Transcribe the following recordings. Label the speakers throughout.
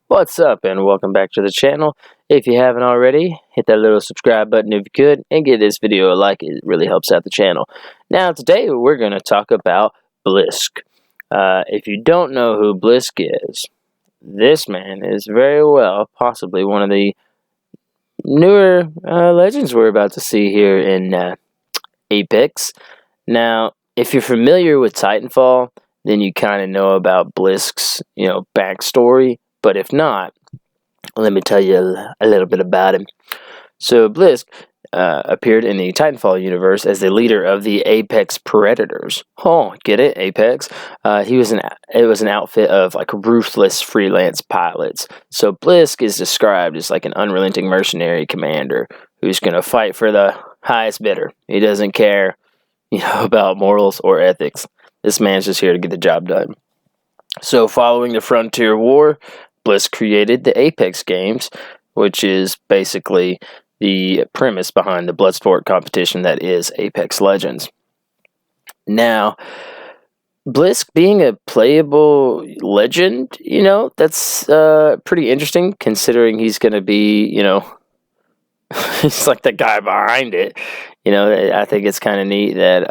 Speaker 1: What's up, and welcome back to the channel. If you haven't already, hit that little subscribe button if you could, and give this video a like. It really helps out the channel. Now, today we're going to talk about Blisk. If you don't know who Blisk is, this man is very well possibly one of the newer legends we're about to see here in Apex. Now, if you're familiar with Titanfall, then you kind of know about Blisk's, backstory. But if not, let me tell you a little bit about him. So Blisk appeared in the Titanfall universe as the leader of the Apex Predators. Oh, get it? Apex. It was an outfit of like ruthless freelance pilots. So Blisk is described as like an unrelenting mercenary commander who's going to fight for the highest bidder. He doesn't care, about morals or ethics. This man's just here to get the job done. So following the Frontier War, Blisk created the Apex games, which is basically the premise behind the Bloodsport competition that is Apex Legends. Now, Blisk being a playable legend, that's pretty interesting considering he's going to be, he's like the guy behind it. I think it's kind of neat that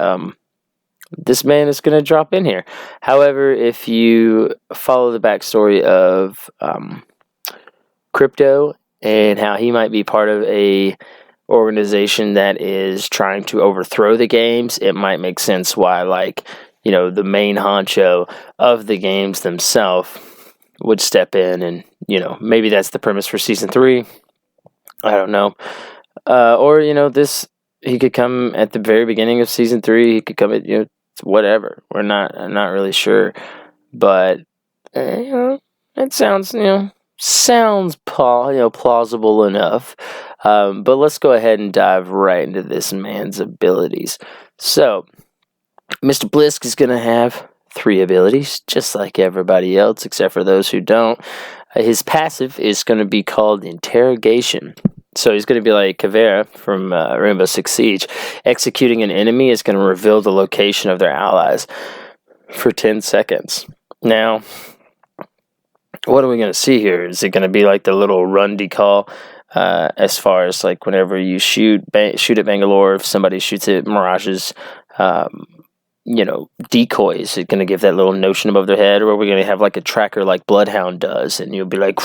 Speaker 1: this man is going to drop in here. However, if you follow the backstory of Crypto and how he might be part of a organization that is trying to overthrow the games, it might make sense why, the main honcho of the games themselves would step in, and maybe that's the premise for season 3. I don't know, or he could come at the very beginning of season 3. He could come at whatever. I'm not really sure, but it sounds plausible enough. But let's go ahead and dive right into this man's abilities. So, Mr. Blisk is going to have 3 abilities, just like everybody else, except for those who don't. His passive is going to be called Interrogation. So he's going to be like Caveira from Rainbow Six Siege. Executing an enemy is going to reveal the location of their allies for 10 seconds. Now, what are we going to see here? Is it going to be like the little run decal as far as like whenever you shoot at Bangalore, if somebody shoots at Mirage's decoys, it's going to give that little notion above their head, or we're going to have like a tracker like Bloodhound does, and you'll be like,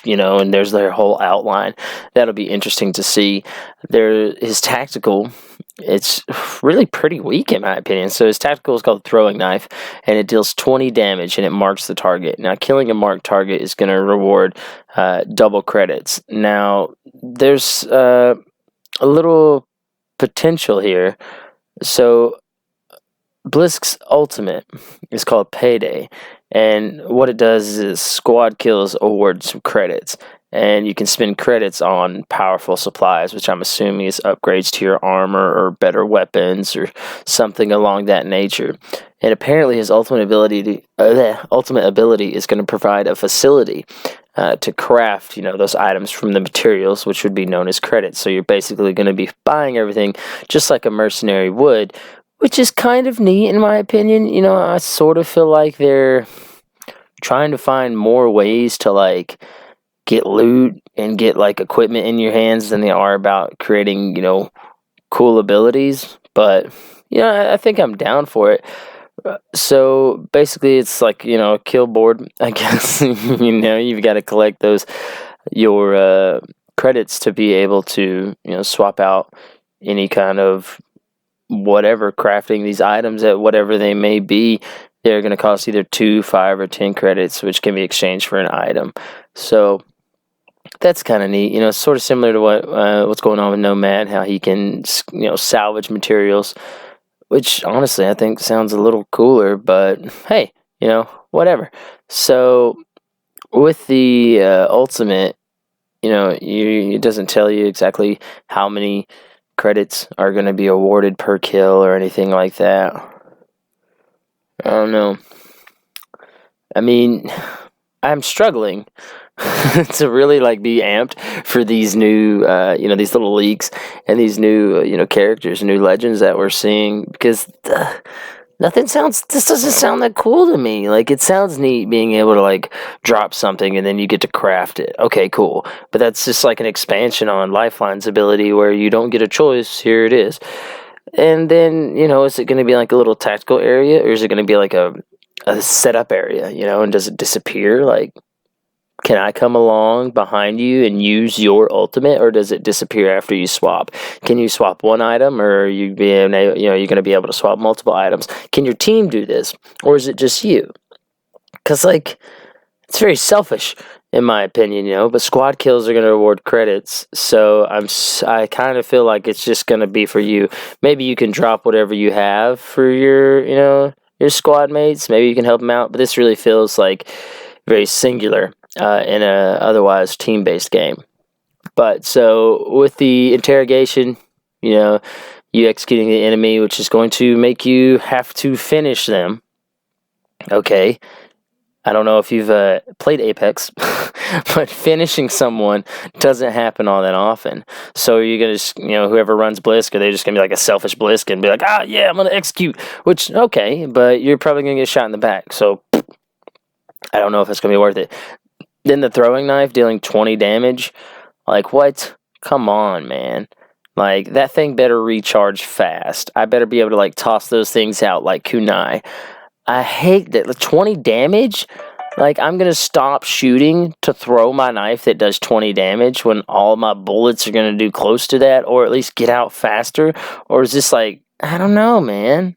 Speaker 1: and there's their whole outline. That'll be interesting to see. His tactical, it's really pretty weak in my opinion. So his tactical is called Throwing Knife, and it deals 20 damage, and it marks the target. Now, killing a marked target is going to reward double credits. Now, there's a little potential here. So Blisk's ultimate is called Payday, and what it does is squad kills award some credits, and you can spend credits on powerful supplies, which I'm assuming is upgrades to your armor or better weapons or something along that nature. And apparently his ultimate ability is going to provide a facility to craft, those items from the materials, which would be known as credits. So you're basically going to be buying everything just like a mercenary would, which is kind of neat in my opinion. I sort of feel like they're trying to find more ways to like get loot and get like equipment in your hands than they are about creating, cool abilities. But, I think I'm down for it. So basically it's like, a kill board, I guess. You've got to collect your credits to be able to, swap out any kind of whatever, crafting these items at whatever they may be. They're going to cost either 2, 5, or 10 credits, which can be exchanged for an item. So that's kind of neat. It's sort of similar to what's going on with Nomad, how he can salvage materials, which honestly I think sounds a little cooler. But hey, whatever. So with the ultimate, it doesn't tell you exactly how many credits are going to be awarded per kill or anything like that. I don't know. I mean, I'm struggling to really be amped for these new these little leaks and these new characters, new legends that we're seeing, because This doesn't sound that cool to me. Like, it sounds neat being able to, like, drop something and then you get to craft it. Okay, cool. But that's just like an expansion on Lifeline's ability where you don't get a choice. Here it is. And then, is it going to be like a little tactical area, or is it going to be like a setup area, and does it disappear? Like, can I come along behind you and use your ultimate, or does it disappear after you swap? Can you swap one item, or are you being, you're going to be able to swap multiple items? Can your team do this, or is it just you? Because, like, it's very selfish, in my opinion, but squad kills are going to reward credits, so I kind of feel like it's just going to be for you. Maybe you can drop whatever you have for your squad mates. Maybe you can help them out, but this really feels like very singular in a otherwise team-based game. But so with the interrogation, you executing the enemy, which is going to make you have to finish them. Okay. I don't know if you've played Apex, but finishing someone doesn't happen all that often. So you're going to, whoever runs Blisk, are they just going to be like a selfish Blisk and be like, yeah, I'm going to execute, which, okay, but you're probably going to get shot in the back. So I don't know if it's going to be worth it. Then the throwing knife dealing 20 damage. Like, what? Come on, man. Like, that thing better recharge fast. I better be able to, like, toss those things out like kunai. I hate that. 20 damage? Like, I'm going to stop shooting to throw my knife that does 20 damage when all my bullets are going to do close to that, or at least get out faster? Or is this like, I don't know, man.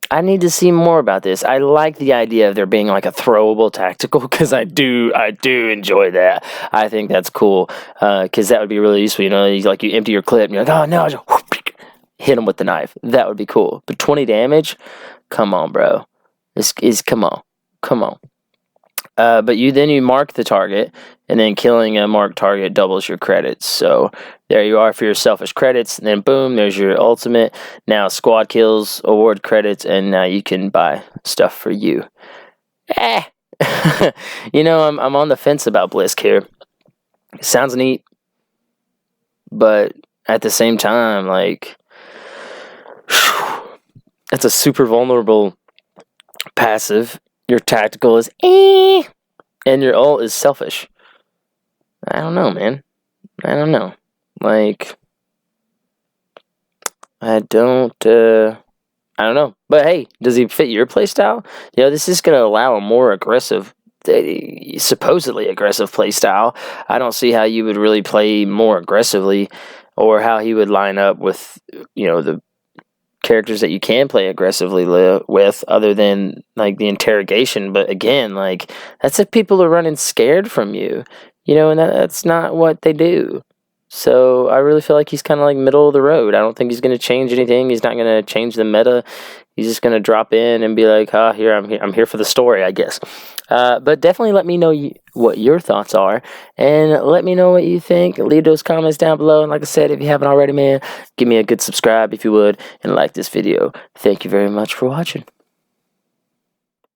Speaker 1: I need to see more about this. I like the idea of there being like a throwable tactical, because I do enjoy that. I think that's cool, because that would be really useful. You empty your clip and you're like, oh no, just hit him with the knife. That would be cool. But 20 damage? Come on, bro. Come on. But you mark the target, and then killing a marked target doubles your credits. So there you are for your selfish credits, and then boom, there's your ultimate. Now squad kills award credits, and now you can buy stuff for you. I'm on the fence about Blisk here. It sounds neat, but at the same time, like, that's a super vulnerable passive. Your tactical is and your ult is selfish. I don't know, man. I don't know. Like, I don't know. But hey, does he fit your playstyle? This is going to allow a more aggressive, supposedly aggressive playstyle. I don't see how you would really play more aggressively, or how he would line up with, the characters that you can play aggressively with, other than like the interrogation. But again, like, that's if people are running scared from you, and that's not what they do. So I really feel like he's kind of like middle of the road. I don't think he's going to change anything. He's not going to change the meta. He's just going to drop in and be like, I'm here for the story, I guess. But definitely let me know what your thoughts are, and let me know what you think. Leave those comments down below. And like I said, if you haven't already, man, give me a good subscribe if you would, and like this video. Thank you very much for watching.